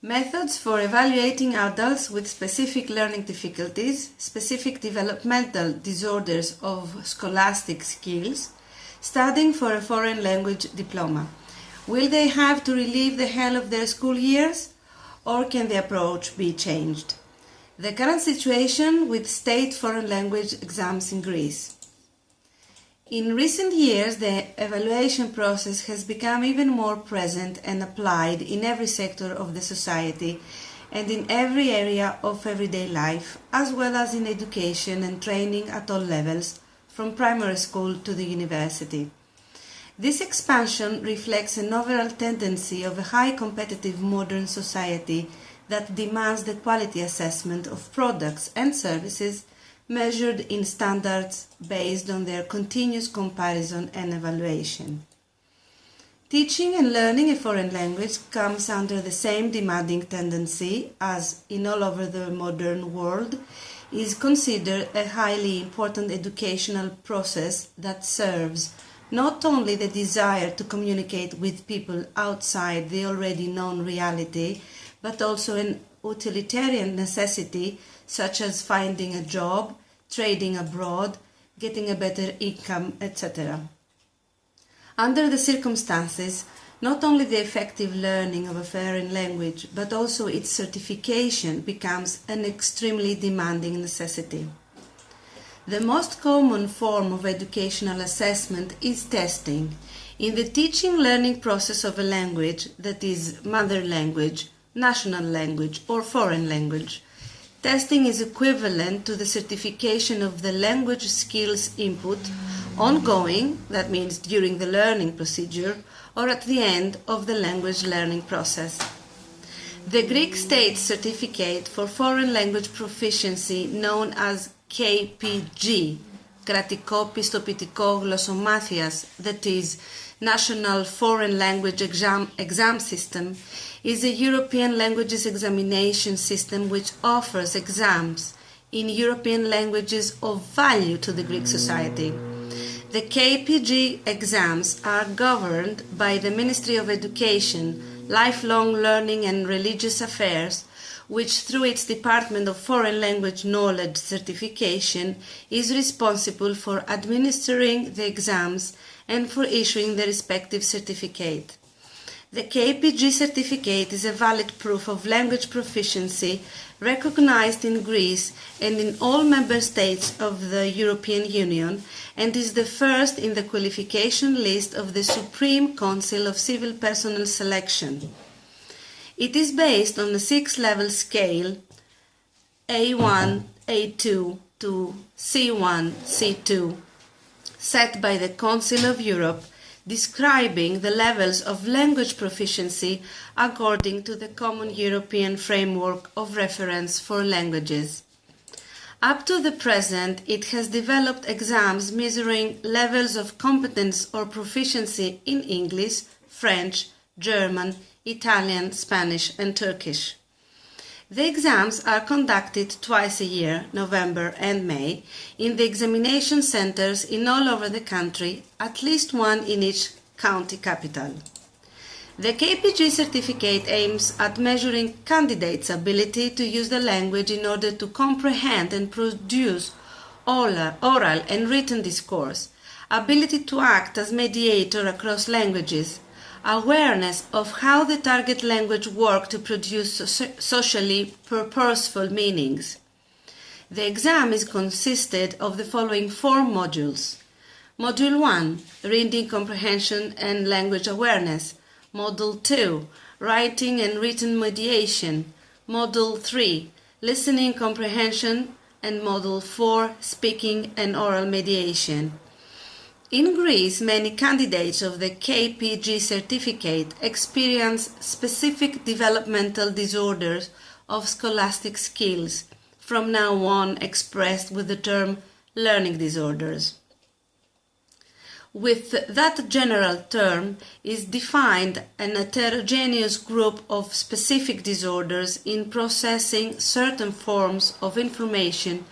Methods for evaluating adults with specific learning difficulties, specific developmental disorders of scholastic skills, studying for a foreign language diploma. Will they have to relive the hell of their school years, or can the approach be changed? The current situation with state foreign language exams in Greece. In recent years, the evaluation process has become even more present and applied in every sector of the society and in every area of everyday life, as well as in education and training at all levels, from primary school to the university. This expansion reflects an overall tendency of a high competitive modern society that demands the quality assessment of products and services measured in standards based on their continuous comparison and evaluation. Teaching and learning a foreign language comes under the same demanding tendency as, in all over the modern world, is considered a highly important educational process that serves not only the desire to communicate with people outside the already known reality, but also an utilitarian necessity such as finding a job, trading abroad, getting a better income, etc. Under the circumstances, not only the effective learning of a foreign language, but also its certification becomes an extremely demanding necessity. The most common form of educational assessment is testing. In the teaching-learning process of a language, that is, mother language, national language, or foreign language, testing is equivalent to the certification of the language skills input, ongoing, that means during the learning procedure, or at the end of the language learning process. The Greek state certificate for foreign language proficiency, known as KPG, Κρατικό Πιστοποιητικό Γλωσσομάθειας, that is, National Foreign Language Exam System, is a European languages examination system which offers exams in European languages of value to the Greek society. The KPG exams are governed by the Ministry of Education, Lifelong Learning and Religious Affairs, which through its Department of Foreign Language Knowledge Certification is responsible for administering the exams and for issuing the respective certificate. The KPG certificate is a valid proof of language proficiency recognized in Greece and in all member states of the European Union and is the first in the qualification list of the Supreme Council of Civil Personnel Selection. It is based on a 6-level scale A1, A2 to C1, C2 set by the Council of Europe, describing the levels of language proficiency according to the Common European Framework of Reference for Languages. Up to the present, it has developed exams measuring levels of competence or proficiency in English, French, German, Italian, Spanish, and Turkish. The exams are conducted twice a year, November and May, in the examination centers in all over the country, at least one in each county capital. The KPG certificate aims at measuring candidates' ability to use the language in order to comprehend and produce oral and written discourse, ability to act as mediator across languages, awareness of how the target language works to produce socially purposeful meanings. The exam is consisted of the following 4 modules. Module 1, Reading Comprehension and Language Awareness. Module 2, Writing and Written Mediation. Module 3, Listening Comprehension, and Module 4, Speaking and Oral Mediation. In Greece, many candidates of the KPG certificate experience specific developmental disorders of scholastic skills, from now on expressed with the term learning disorders. With that general term is defined an heterogeneous group of specific disorders in processing certain forms of information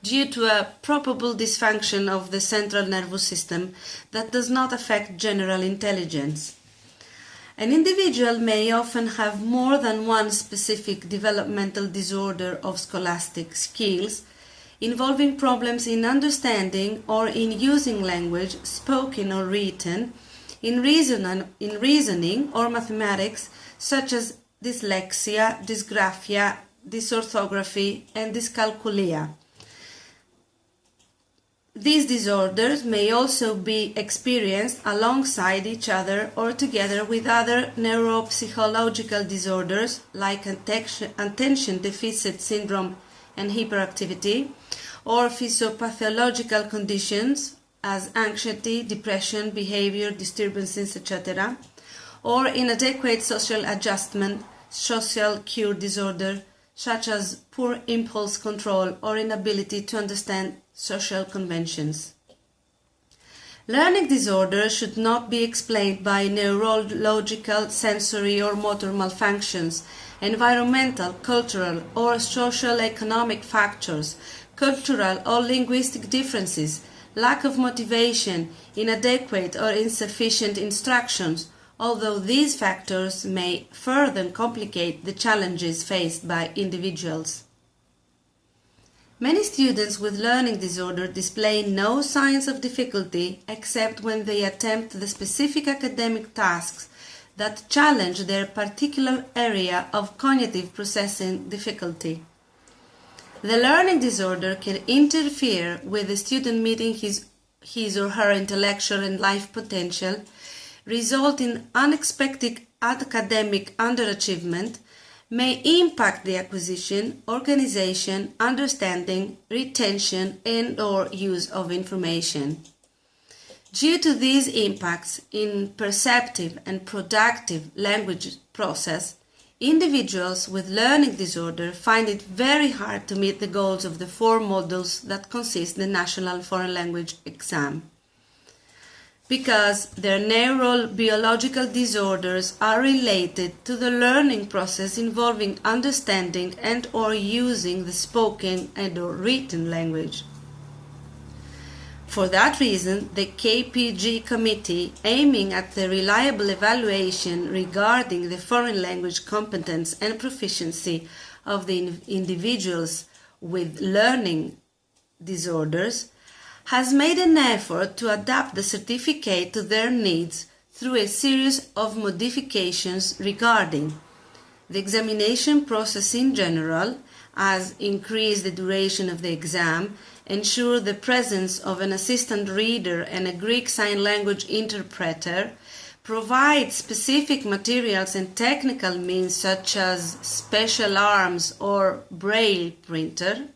due to a probable dysfunction of the central nervous system that does not affect general intelligence. An individual may often have more than one specific developmental disorder of scholastic skills, involving problems in understanding or in using language, spoken or written, in reasoning or mathematics, such as dyslexia, dysgraphia, dysorthography, and dyscalculia. These disorders may also be experienced alongside each other or together with other neuropsychological disorders like attention deficit syndrome and hyperactivity, or physiopathological conditions as anxiety, depression, behavior disturbances, etc., or inadequate social adjustment, social cue disorder, such as poor impulse control or inability to understand social conventions. Learning disorders should not be explained by neurological, sensory or motor malfunctions, environmental, cultural or social economic factors, cultural or linguistic differences, lack of motivation, inadequate or insufficient instructions, although these factors may further complicate the challenges faced by individuals. Many students with learning disorder display no signs of difficulty except when they attempt the specific academic tasks that challenge their particular area of cognitive processing difficulty. The learning disorder can interfere with the student meeting his or her intellectual and life potential, result in unexpected academic underachievement, may impact the acquisition, organization, understanding, retention, and/or use of information. Due to these impacts in perceptive and productive language process, individuals with learning disorder find it very hard to meet the goals of the 4 modules that consist the National Foreign Language exam. Because their neurobiological disorders are related to the learning process involving understanding and or using the spoken and or written language. For that reason, the KPG committee, aiming at the reliable evaluation regarding the foreign language competence and proficiency of the individuals with learning disorders, has made an effort to adapt the certificate to their needs through a series of modifications regarding the examination process in general, as increase the duration of the exam, ensure the presence of an assistant reader and a Greek Sign Language interpreter, provide specific materials and technical means such as special arms or braille printer,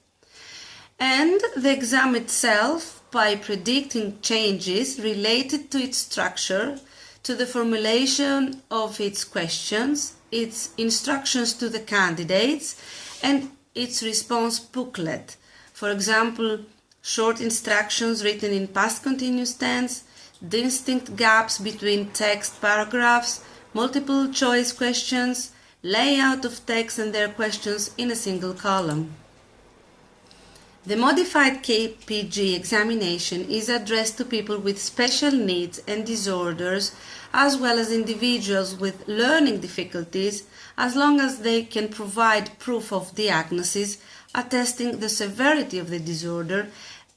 and the exam itself by predicting changes related to its structure, to the formulation of its questions, its instructions to the candidates, and its response booklet. For example, short instructions written in past continuous tense, distinct gaps between text paragraphs, multiple choice questions, layout of text and their questions in a single column. The modified KPG examination is addressed to people with special needs and disorders, as well as individuals with learning difficulties, as long as they can provide proof of diagnosis attesting the severity of the disorder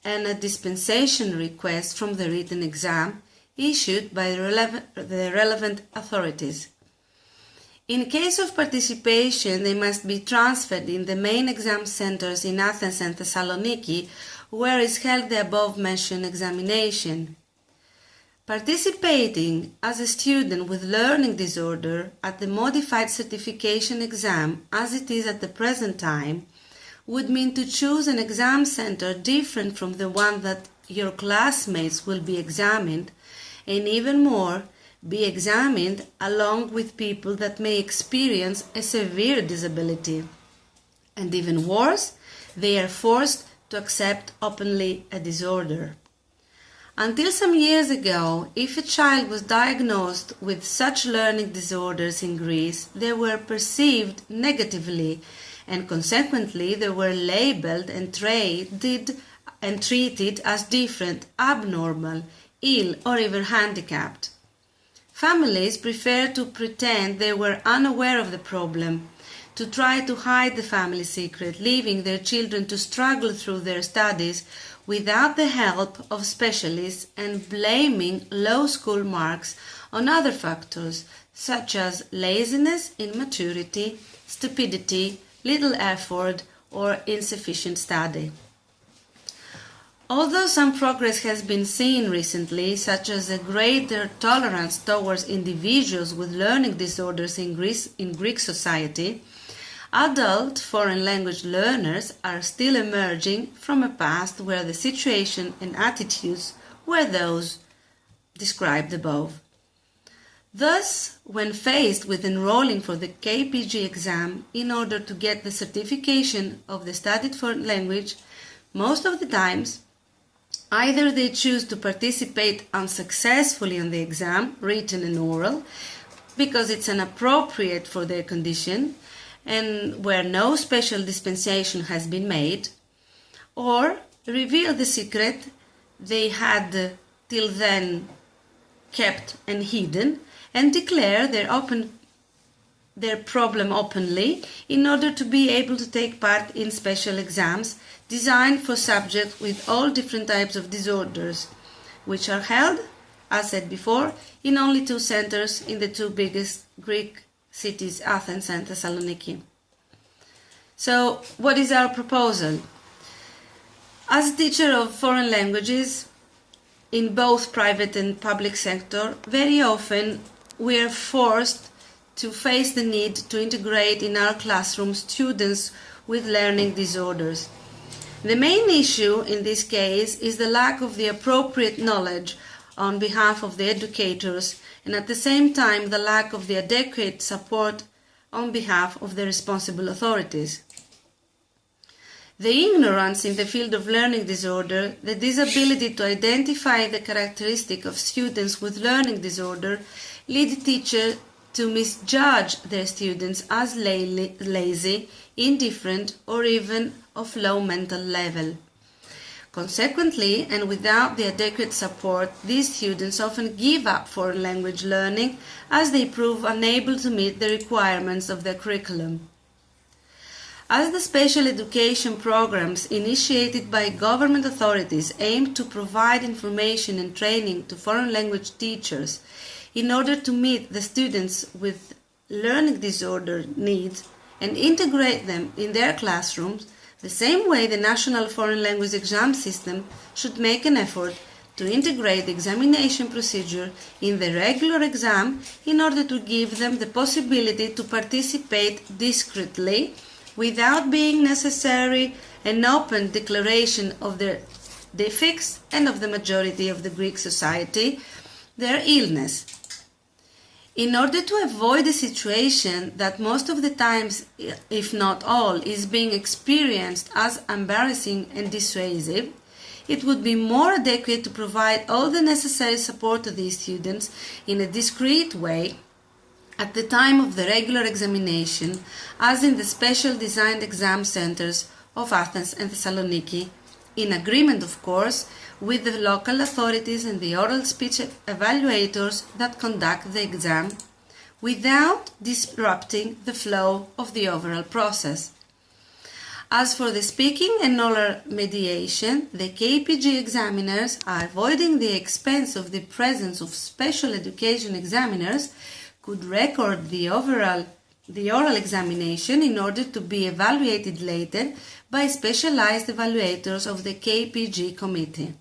and a dispensation request from the written exam issued by the relevant authorities. In case of participation, they must be transferred in the main exam centers in Athens and Thessaloniki, where is held the above-mentioned examination. Participating as a student with learning disorder at the modified certification exam, as it is at the present time, would mean to choose an exam center different from the one that your classmates will be examined, and even more, be examined along with people that may experience a severe disability. And even worse, they are forced to accept openly a disorder. Until some years ago, if a child was diagnosed with such learning disorders in Greece, they were perceived negatively, and consequently they were labeled and treated as different, abnormal, ill or even handicapped. Families prefer to pretend they were unaware of the problem, to try to hide the family secret, leaving their children to struggle through their studies without the help of specialists, and blaming low school marks on other factors such as laziness, immaturity, stupidity, little effort, or insufficient study. Although some progress has been seen recently, such as a greater tolerance towards individuals with learning disorders in Greek society, adult foreign language learners are still emerging from a past where the situation and attitudes were those described above. Thus, when faced with enrolling for the KPG exam in order to get the certification of the studied foreign language, most of the times, either they choose to participate unsuccessfully on the exam, written and oral, because it's inappropriate for their condition and where no special dispensation has been made, or reveal the secret they had till then kept and hidden, and declare their problem openly in order to be able to take part in special exams designed for subjects with all different types of disorders, which are held, as said before, in only 2 centers in the 2 biggest Greek cities, Athens and Thessaloniki. So, what is our proposal? As a teacher of foreign languages in both private and public sector, very often we are forced to face the need to integrate in our classroom students with learning disorders. The main issue in this case is the lack of the appropriate knowledge on behalf of the educators, and at the same time the lack of the adequate support on behalf of the responsible authorities. The ignorance in the field of learning disorder, the disability to identify the characteristic of students with learning disorder, lead teachers to misjudge their students as lazy, indifferent, or even of low mental level. Consequently, and without the adequate support, these students often give up foreign language learning as they prove unable to meet the requirements of their curriculum. As the special education programs initiated by government authorities aim to provide information and training to foreign language teachers in order to meet the students with learning disorder needs and integrate them in their classrooms, the same way the National Foreign Language Exam System should make an effort to integrate the examination procedure in the regular exam in order to give them the possibility to participate discreetly without being necessary an open declaration of their defects and of the majority of the Greek society, their illness. In order to avoid a situation that most of the times, if not all, is being experienced as embarrassing and dissuasive, it would be more adequate to provide all the necessary support to these students in a discreet way at the time of the regular examination, as in the special designed exam centers of Athens and Thessaloniki, in agreement, of course, with the local authorities and the oral speech evaluators that conduct the exam, without disrupting the flow of the overall process. As for the speaking and oral mediation, the KPG examiners are avoiding the expense of the presence of special education examiners could record the oral examination in order to be evaluated later by specialized evaluators of the KPG committee.